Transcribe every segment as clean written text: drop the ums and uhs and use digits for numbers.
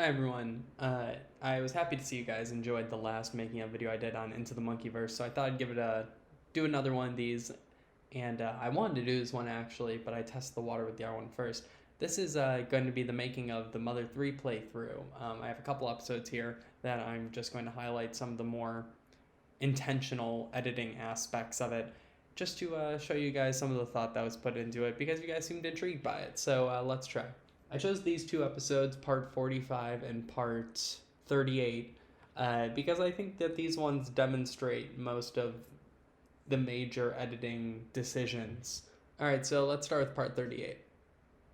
Hi everyone. I was happy to see you guys enjoyed the last making of video I did on Into the Monkeyverse, so I thought I'd do another one of these. And I wanted to do this one actually, but I tested the water with the other one first. This is going to be the making of the Mother 3 playthrough. I have a couple episodes here that I'm just going to highlight some of the more intentional editing aspects of it, just to show you guys some of the thought that was put into it because you guys seemed intrigued by it. So let's try. I chose these two episodes, part 45 and part 38, because I think that these ones demonstrate most of the major editing decisions. Alright, so let's start with part 38.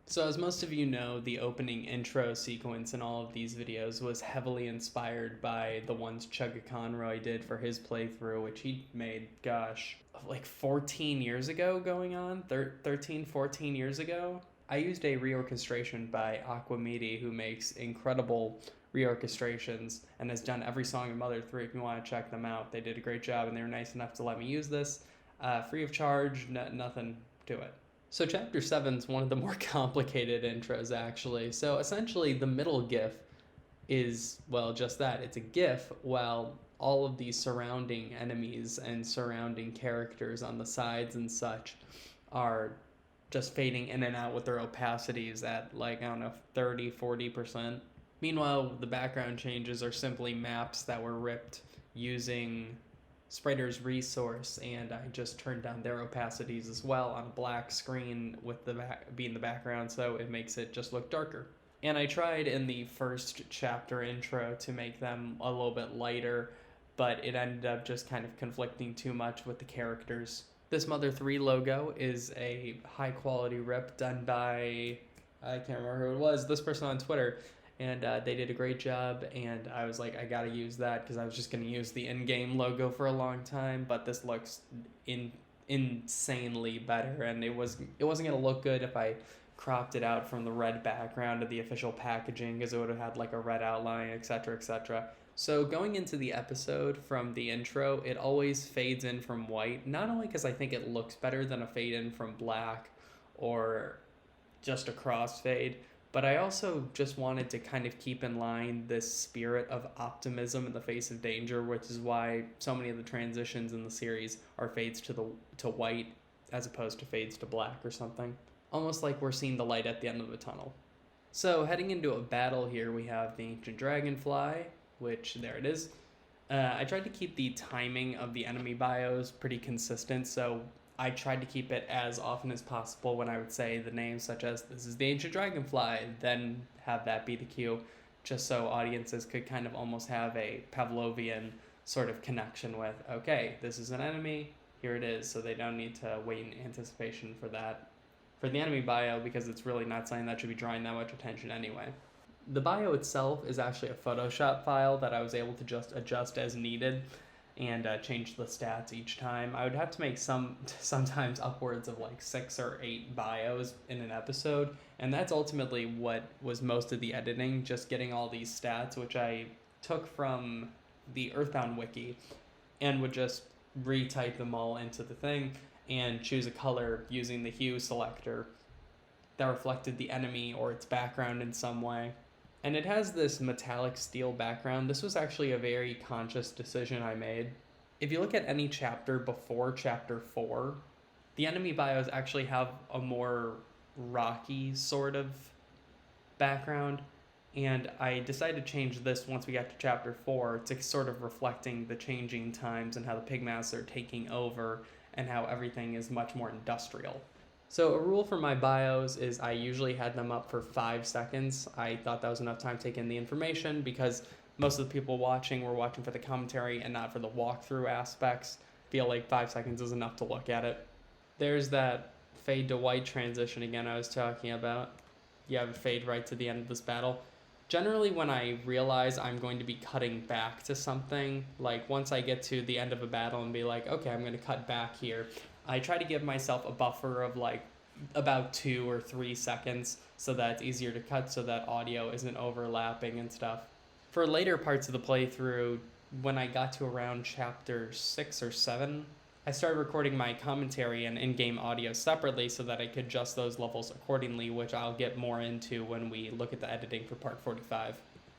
So as most of you know, the opening intro sequence in all of these videos was heavily inspired by the ones Chugga Conroy did for his playthrough, which he made, gosh, like 14 years ago going on? 13, 14 years ago? I used a reorchestration by Aquamidi, who makes incredible reorchestrations and has done every song in Mother 3 if you want to check them out. They did a great job and they were nice enough to let me use this. Free of charge, nothing to it. So chapter 7 is one of the more complicated intros actually. So essentially the middle GIF is, well, just that. It's a GIF while all of these surrounding enemies and surrounding characters on the sides and such are just fading in and out with their opacities at, like, I don't know, 30, 40%. Meanwhile, the background changes are simply maps that were ripped using Spriter's resource, and I just turned down their opacities as well on a black screen with the being the background, so it makes it just look darker. And I tried in the first chapter intro to make them a little bit lighter, but it ended up just kind of conflicting too much with the characters. This Mother 3 logo is a high quality rip done by, I can't remember who it was, this person on Twitter, and they did a great job, and I was like, I gotta use that because I was just gonna use the in-game logo for a long time, but this looks insanely better, and it wasn't gonna look good if I cropped it out from the red background of the official packaging because it would have had like a red outline, etc., etc. So going into the episode from the intro, it always fades in from white, not only because I think it looks better than a fade in from black or just a crossfade, but I also just wanted to kind of keep in line this spirit of optimism in the face of danger, which is why so many of the transitions in the series are fades to white as opposed to fades to black or something. Almost like we're seeing the light at the end of the tunnel. So heading into a battle here, we have the Ancient Dragonfly, which there it is. I tried to keep the timing of the enemy bios pretty consistent, so I tried to keep it as often as possible when I would say the names, such as this is the Ancient Dragonfly, then have that be the cue, just so audiences could kind of almost have a Pavlovian sort of connection with, okay, this is an enemy, here it is, so they don't need to wait in anticipation for that, for the enemy bio, because it's really not something that should be drawing that much attention anyway. The bio itself is actually a Photoshop file that I was able to just adjust as needed and change the stats each time. I would have to make sometimes upwards of like 6 or 8 bios in an episode, and that's ultimately what was most of the editing, just getting all these stats, which I took from the Earthbound wiki and would just retype them all into the thing and choose a color using the hue selector that reflected the enemy or its background in some way. And it has this metallic steel background. This was actually a very conscious decision I made. If you look at any chapter before chapter 4, the enemy bios actually have a more rocky sort of background, and I decided to change this once we got to chapter 4 to sort of reflecting the changing times and how the pigmasks are taking over and how everything is much more industrial. So a rule for my bios is I usually had them up for 5 seconds. I thought that was enough time to take in the information because most of the people watching were watching for the commentary and not for the walkthrough aspects. Feel like 5 seconds is enough to look at it. There's that fade to white transition again I was talking about. You have a fade right to the end of this battle. Generally when I realize I'm going to be cutting back to something, like once I get to the end of a battle and be like, okay, I'm going to cut back here, I try to give myself a buffer of like about 2 or 3 seconds so that it's easier to cut so that audio isn't overlapping and stuff. For later parts of the playthrough, when I got to around chapter 6 or 7, I started recording my commentary and in-game audio separately so that I could adjust those levels accordingly, which I'll get more into when we look at the editing for part 45.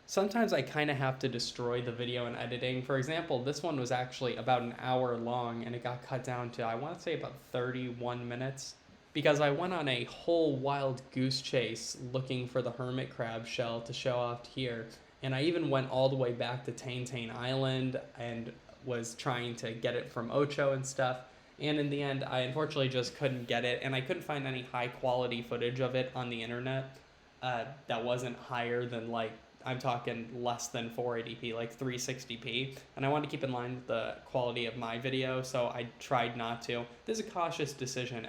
Sometimes I kind of have to destroy the video in editing. For example, this one was actually about an hour long and it got cut down to, I want to say, about 31 minutes. Because I went on a whole wild goose chase looking for the hermit crab shell to show off here. And I even went all the way back to Tane Island and was trying to get it from Ocho and stuff. And in the end, I unfortunately just couldn't get it. And I couldn't find any high quality footage of it on the internet that wasn't higher than, like, I'm talking less than 480p, like 360p. And I wanted to keep in line with the quality of my video, so I tried not to. This is a cautious decision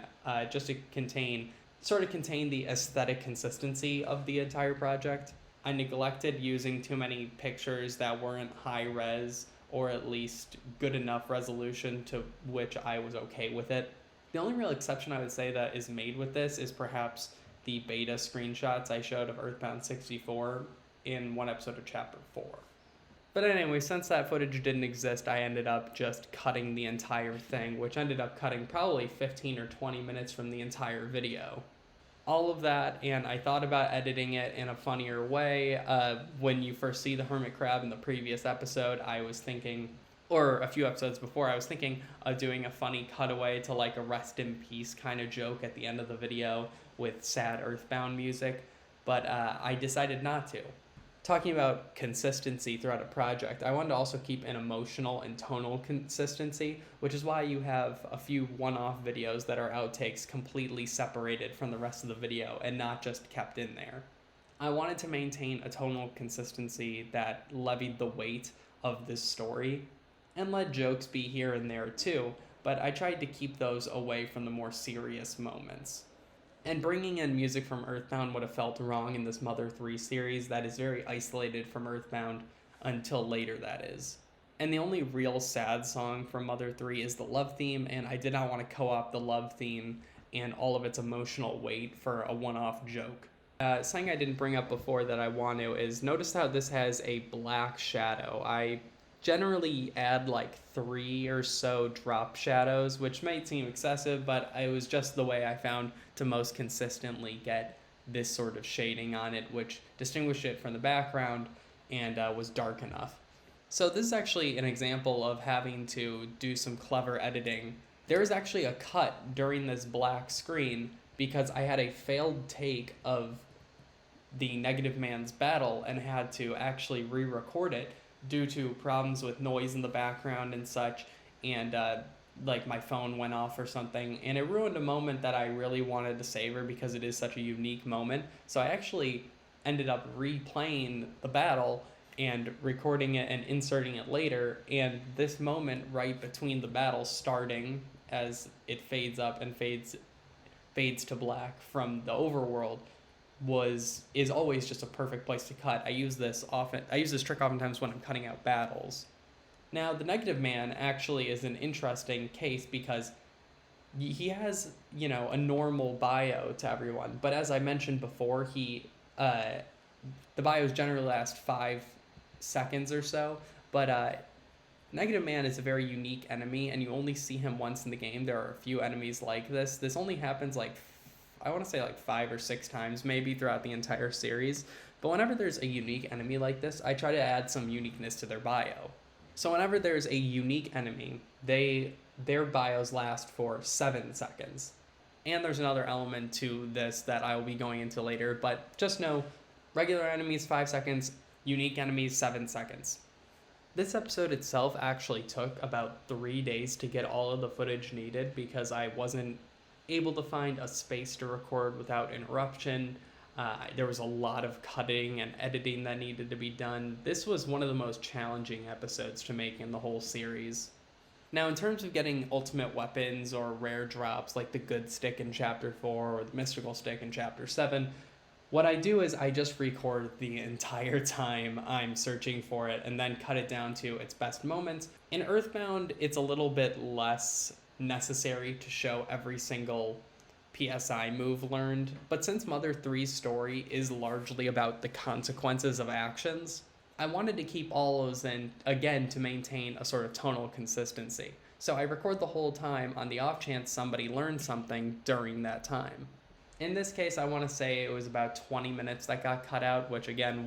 just to contain the aesthetic consistency of the entire project. I neglected using too many pictures that weren't high res or at least good enough resolution to which I was okay with it. The only real exception I would say that is made with this is perhaps the beta screenshots I showed of Earthbound 64 in one episode of Chapter 4. But anyway, since that footage didn't exist, I ended up just cutting the entire thing, which ended up cutting probably 15 or 20 minutes from the entire video. All of that, and I thought about editing it in a funnier way. When you first see the hermit crab in the previous episode, I was thinking, or a few episodes before, I was thinking of doing a funny cutaway to like a rest in peace kind of joke at the end of the video with sad Earthbound music, but I decided not to. Talking about consistency throughout a project, I wanted to also keep an emotional and tonal consistency, which is why you have a few one-off videos that are outtakes completely separated from the rest of the video and not just kept in there. I wanted to maintain a tonal consistency that levied the weight of this story and let jokes be here and there too, but I tried to keep those away from the more serious moments. And bringing in music from Earthbound would have felt wrong in this Mother 3 series that is very isolated from Earthbound until later, that is. And the only real sad song from Mother 3 is the love theme, and I did not want to co-opt the love theme and all of its emotional weight for a one-off joke. Something I didn't bring up before that I want to is notice how this has a black shadow. I generally add like 3 or so drop shadows, which might seem excessive, but it was just the way I found to most consistently get this sort of shading on it, which distinguished it from the background and was dark enough. So this is actually an example of having to do some clever editing. There is actually a cut during this black screen because I had a failed take of the Negative Man's battle and had to actually re-record it due to problems with noise in the background and such, and like my phone went off or something, and it ruined a moment that I really wanted to savor because it is such a unique moment. So I actually ended up replaying the battle and recording it and inserting it later, and this moment right between the battle starting as it fades up and fades to black from the overworld is always just a perfect place to cut. I use this trick oftentimes when I'm cutting out battles. Now, the Negative Man actually is an interesting case because he has, a normal bio to everyone, but as I mentioned before, the bios generally last 5 seconds or so, but Negative Man is a very unique enemy, and you only see him once in the game. There are a few enemies like this. This only happens I want to say 5 or 6 times maybe throughout the entire series, but whenever there's a unique enemy like this, I try to add some uniqueness to their bio. So whenever there's a unique enemy, their bios last for 7 seconds. And there's another element to this that I will be going into later, but just know, regular enemies 5 seconds, unique enemies 7 seconds. This episode itself actually took about 3 days to get all of the footage needed because I wasn't able to find a space to record without interruption. There was a lot of cutting and editing that needed to be done. This was one of the most challenging episodes to make in the whole series. Now, in terms of getting ultimate weapons or rare drops like the good stick in Chapter 4 or the mystical stick in Chapter 7, what I do is I just record the entire time I'm searching for it and then cut it down to its best moments. In Earthbound, it's a little bit less necessary to show every single PSI move learned, but since Mother 3's story is largely about the consequences of actions, I wanted to keep all those in, again, to maintain a sort of tonal consistency. So I record the whole time on the off chance somebody learned something during that time. In this case, I want to say it was about 20 minutes that got cut out, which again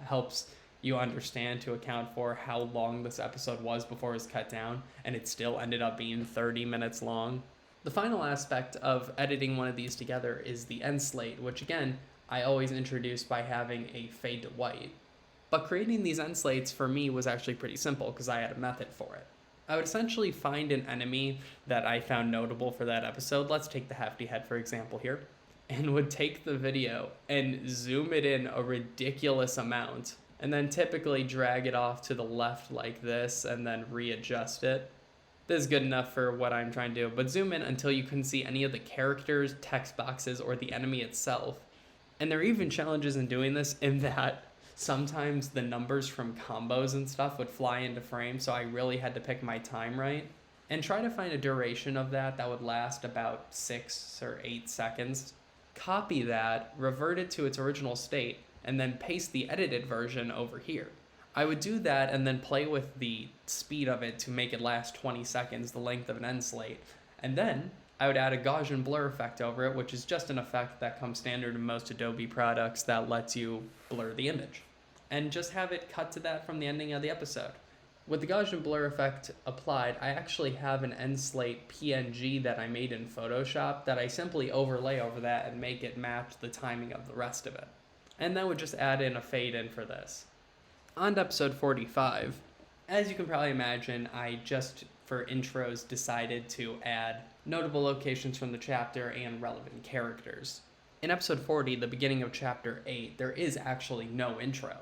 helps you understand to account for how long this episode was before it was cut down, and it still ended up being 30 minutes long. The final aspect of editing one of these together is the end slate, which again, I always introduce by having a fade to white. But creating these end slates for me was actually pretty simple because I had a method for it. I would essentially find an enemy that I found notable for that episode. Let's take the Hefty Head, for example, here. And would take the video and zoom it in a ridiculous amount, and then typically drag it off to the left like this, and then readjust it. This is good enough for what I'm trying to do, but zoom in until you couldn't see any of the characters, text boxes, or the enemy itself. And there are even challenges in doing this in that sometimes the numbers from combos and stuff would fly into frame, so I really had to pick my time right and try to find a duration of that would last about 6 or 8 seconds. Copy that, revert it to its original state, and then paste the edited version over here. I would do that and then play with the speed of it to make it last 20 seconds, the length of an end slate. And then I would add a Gaussian blur effect over it, which is just an effect that comes standard in most Adobe products that lets you blur the image. And just have it cut to that from the ending of the episode. With the Gaussian blur effect applied, I actually have an end slate PNG that I made in Photoshop that I simply overlay over that and make it match the timing of the rest of it. And then would just add in a fade in for this. On to episode 45. As you can probably imagine, I just, for intros, decided to add notable locations from the chapter and relevant characters. In episode 40, the beginning of chapter 8, there is actually no intro.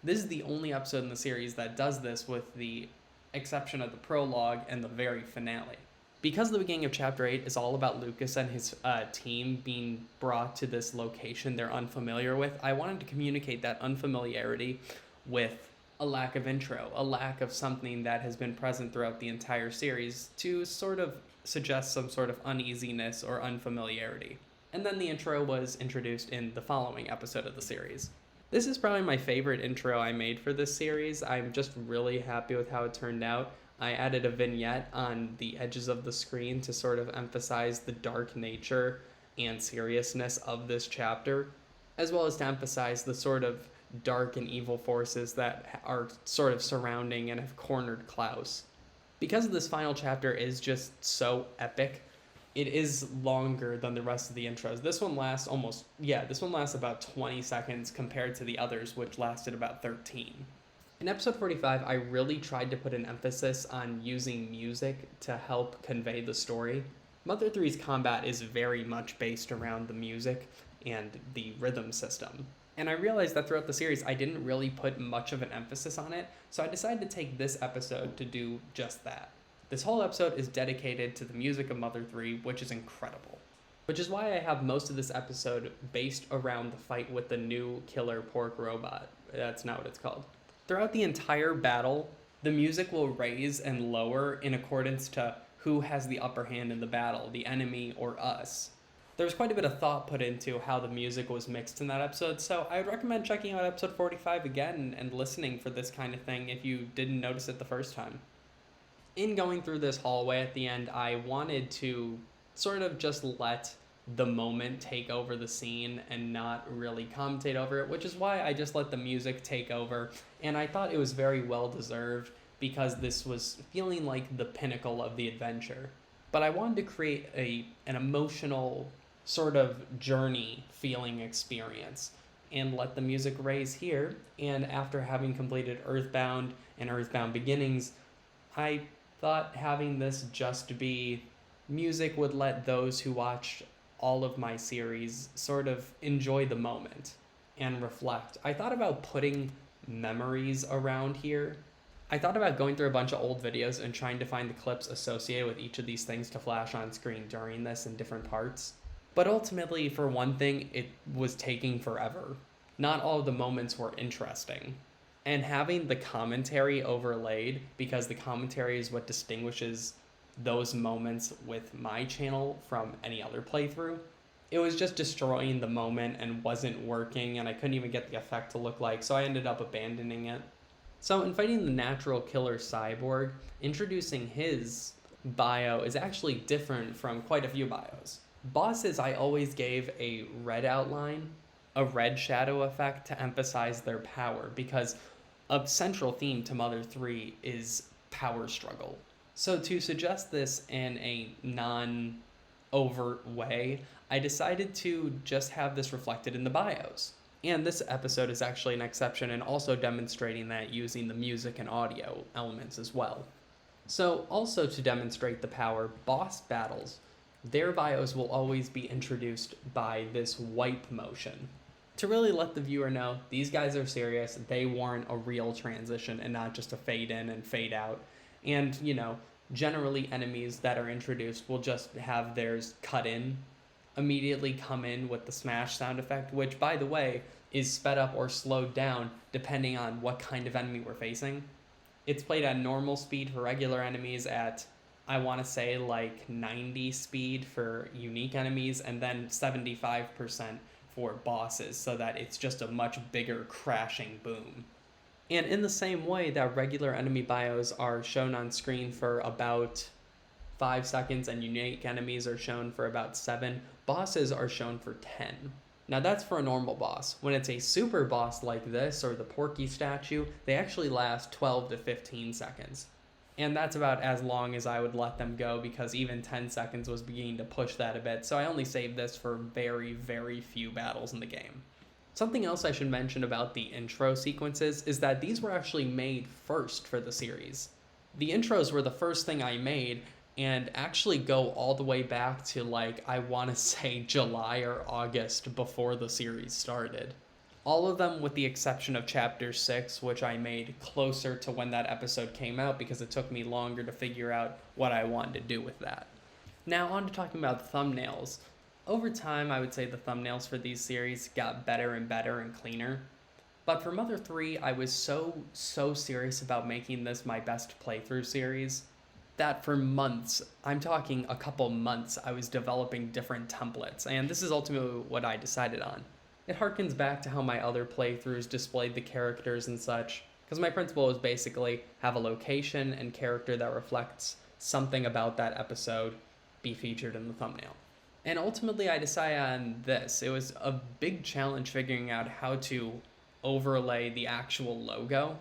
This is the only episode in the series that does this, with the exception of the prologue and the very finale. Because the beginning of chapter 8 is all about Lucas and his team being brought to this location they're unfamiliar with, I wanted to communicate that unfamiliarity with a lack of intro, a lack of something that has been present throughout the entire series to sort of suggest some sort of uneasiness or unfamiliarity. And then the intro was introduced in the following episode of the series. This is probably my favorite intro I made for this series. I'm just really happy with how it turned out. I added a vignette on the edges of the screen to sort of emphasize the dark nature and seriousness of this chapter, as well as to emphasize the sort of dark and evil forces that are sort of surrounding and have cornered Klaus. Because this final chapter is just so epic, it is longer than the rest of the intros. This one lasts about 20 seconds compared to the others, which lasted about 13. In episode 45, I really tried to put an emphasis on using music to help convey the story. Mother 3's combat is very much based around the music and the rhythm system. And I realized that throughout the series, I didn't really put much of an emphasis on it, so I decided to take this episode to do just that. This whole episode is dedicated to the music of Mother 3, which is incredible. Which is why I have most of this episode based around the fight with the new killer pork robot. That's not what it's called. Throughout the entire battle, the music will raise and lower in accordance to who has the upper hand in the battle, the enemy or us. There was quite a bit of thought put into how the music was mixed in that episode, so I would recommend checking out episode 45 again and listening for this kind of thing if you didn't notice it the first time. In going through this hallway at the end, I wanted to sort of just let the moment take over the scene and not really commentate over it, which is why I just let the music take over, and I thought it was very well deserved because this was feeling like the pinnacle of the adventure. But I wanted to create an emotional sort of journey feeling experience and let the music raise here, and after having completed Earthbound and Earthbound Beginnings, I thought having this just be music would let those who watched all of my series sort of enjoy the moment and reflect. I thought about putting memories around here. I thought about going through a bunch of old videos and trying to find the clips associated with each of these things to flash on screen during this in different parts. But ultimately, for one thing, it was taking forever. Not all of the moments were interesting. And having the commentary overlaid, because the commentary is what distinguishes those moments with my channel from any other playthrough, it was just destroying the moment and wasn't working, and I couldn't even get the effect to look like, so I ended up abandoning it. So in fighting the natural killer cyborg, introducing his bio is actually different from quite a few bios. Bosses, I always gave a red outline, a red shadow effect to emphasize their power, because A central theme to Mother 3 is power struggle. So to suggest this in a non-overt way, I decided to just have this reflected in the bios. And this episode is actually an exception and also demonstrating that using the music and audio elements as well. So also to demonstrate the power, boss battles, their bios will always be introduced by this wipe motion. To really let the viewer know, these guys are serious, they warrant a real transition and not just a fade in and fade out. And, generally enemies that are introduced will just have theirs cut in, immediately come in with the smash sound effect, which, by the way, is sped up or slowed down depending on what kind of enemy we're facing. It's played at normal speed for regular enemies, at, I want to say, like 90 speed for unique enemies, and then 75% for bosses, so that it's just a much bigger crashing boom. And in the same way that regular enemy bios are shown on screen for about 5 seconds and unique enemies are shown for about 7, bosses are shown for 10. Now that's for a normal boss. When it's a super boss like this, or the Porky statue, they actually last 12 to 15 seconds. And that's about as long as I would let them go, because even 10 seconds was beginning to push that a bit, so I only saved this for very, very few battles in the game. Something else I should mention about the intro sequences is that these were actually made first for the series. The intros were the first thing I made, and actually go all the way back to, I want to say July or August before the series started. All of them with the exception of Chapter 6, which I made closer to when that episode came out because it took me longer to figure out what I wanted to do with that. Now on to talking about the thumbnails. Over time, I would say the thumbnails for these series got better and better and cleaner. But for Mother 3, I was so serious about making this my best playthrough series that for months, I'm talking a couple months, I was developing different templates, and this is ultimately what I decided on. It harkens back to how my other playthroughs displayed the characters and such, because my principle was basically have a location and character that reflects something about that episode be featured in the thumbnail. And ultimately I decided on this. It was a big challenge figuring out how to overlay the actual logo.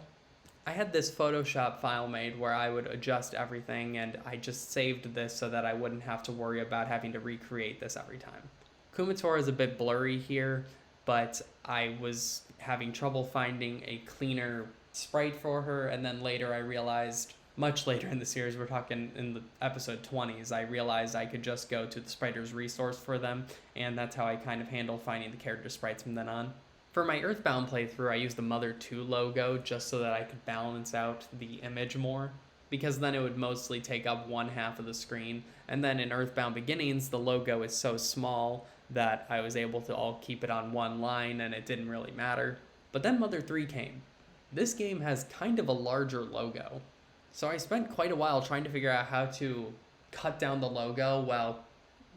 I had this Photoshop file made where I would adjust everything, and I just saved this so that I wouldn't have to worry about having to recreate this every time. Kumatora is a bit blurry here, but I was having trouble finding a cleaner sprite for her, and then later I realized, much later in the series, we're talking in the episode 20s, I realized I could just go to the spriter's resource for them, and that's how I kind of handled finding the character sprites from then on. For my Earthbound playthrough, I used the Mother 2 logo just so that I could balance out the image more, because then it would mostly take up one half of the screen, and then in Earthbound Beginnings, the logo is so small that I was able to all keep it on one line and it didn't really matter. But then Mother 3 came. This game has kind of a larger logo, so I spent quite a while trying to figure out how to cut down the logo while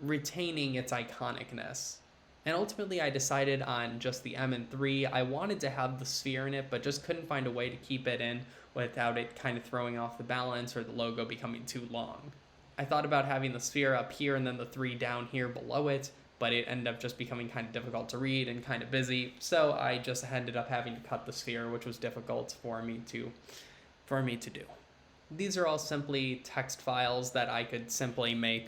retaining its iconicness. And ultimately I decided on just the M and 3. I wanted to have the sphere in it, but just couldn't find a way to keep it in without it kind of throwing off the balance or the logo becoming too long. I thought about having the sphere up here and then the 3 down here below it, but it ended up just becoming kind of difficult to read and kind of busy, so I just ended up having to cut the sphere, which was difficult for me to do. These are all simply text files that I could simply make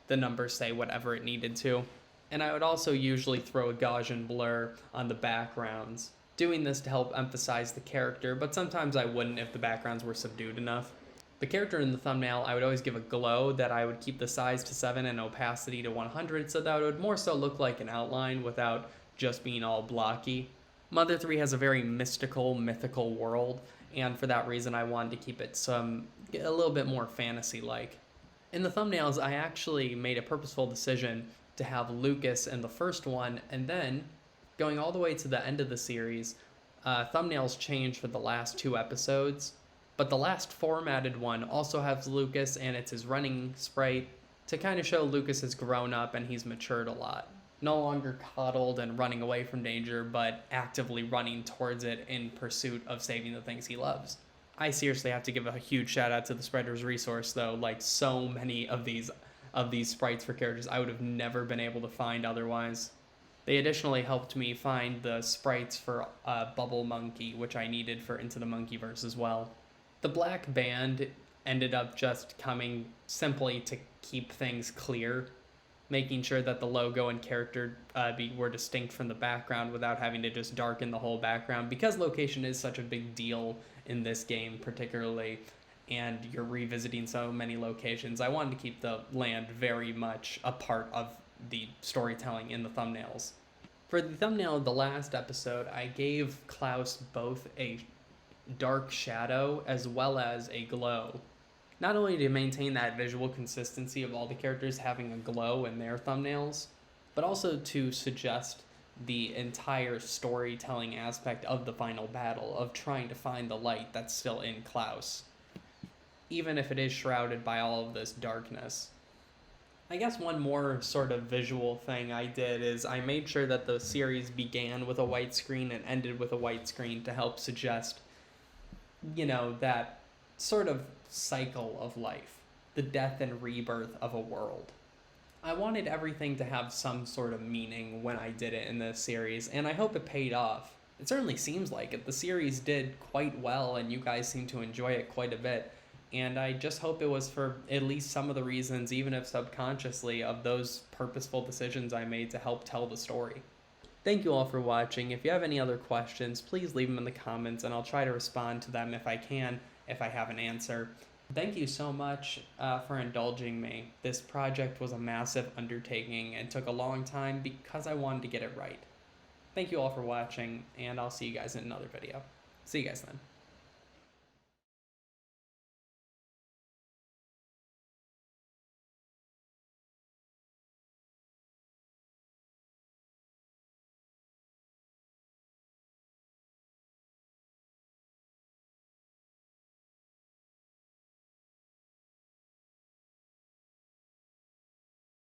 the numbers say whatever it needed to. And I would also usually throw a Gaussian blur on the backgrounds, doing this to help emphasize the character, but sometimes I wouldn't if the backgrounds were subdued enough. The character in the thumbnail, I would always give a glow that I would keep the size to 7 and opacity to 100 so that it would more so look like an outline without just being all blocky. Mother 3 has a very mythical world, and for that reason I wanted to keep it a little bit more fantasy-like. In the thumbnails, I actually made a purposeful decision to have Lucas in the first one, and then going all the way to the end of the series, thumbnails changed for the last 2 episodes, but the last formatted one also has Lucas, and it's his running sprite to kind of show Lucas has grown up and he's matured a lot. No longer coddled and running away from danger, but actively running towards it in pursuit of saving the things he loves. I seriously have to give a huge shout out to the spriter's resource though, so many of these sprites for characters I would have never been able to find otherwise. They additionally helped me find the sprites for Bubble Monkey, which I needed for Into the Monkeyverse as well. The black band ended up just coming simply to keep things clear, making sure that the logo and character were distinct from the background without having to just darken the whole background, because location is such a big deal in this game particularly, and you're revisiting so many locations. I wanted to keep the land very much a part of the storytelling in the thumbnails. For the thumbnail of the last episode, I gave Klaus both a dark shadow as well as a glow. Not only to maintain that visual consistency of all the characters having a glow in their thumbnails, but also to suggest the entire storytelling aspect of the final battle, of trying to find the light that's still in Klaus, even if it is shrouded by all of this darkness. I guess one more sort of visual thing I did is I made sure that the series began with a white screen and ended with a white screen to help suggest, that sort of cycle of life, the death and rebirth of a world. I wanted everything to have some sort of meaning when I did it in this series, and I hope it paid off. It certainly seems like it. The series did quite well, and you guys seem to enjoy it quite a bit. And I just hope it was for at least some of the reasons, even if subconsciously, of those purposeful decisions I made to help tell the story. Thank you all for watching. If you have any other questions, please leave them in the comments, and I'll try to respond to them if I can, if I have an answer. Thank you so much for indulging me. This project was a massive undertaking and took a long time because I wanted to get it right. Thank you all for watching, and I'll see you guys in another video. See you guys then.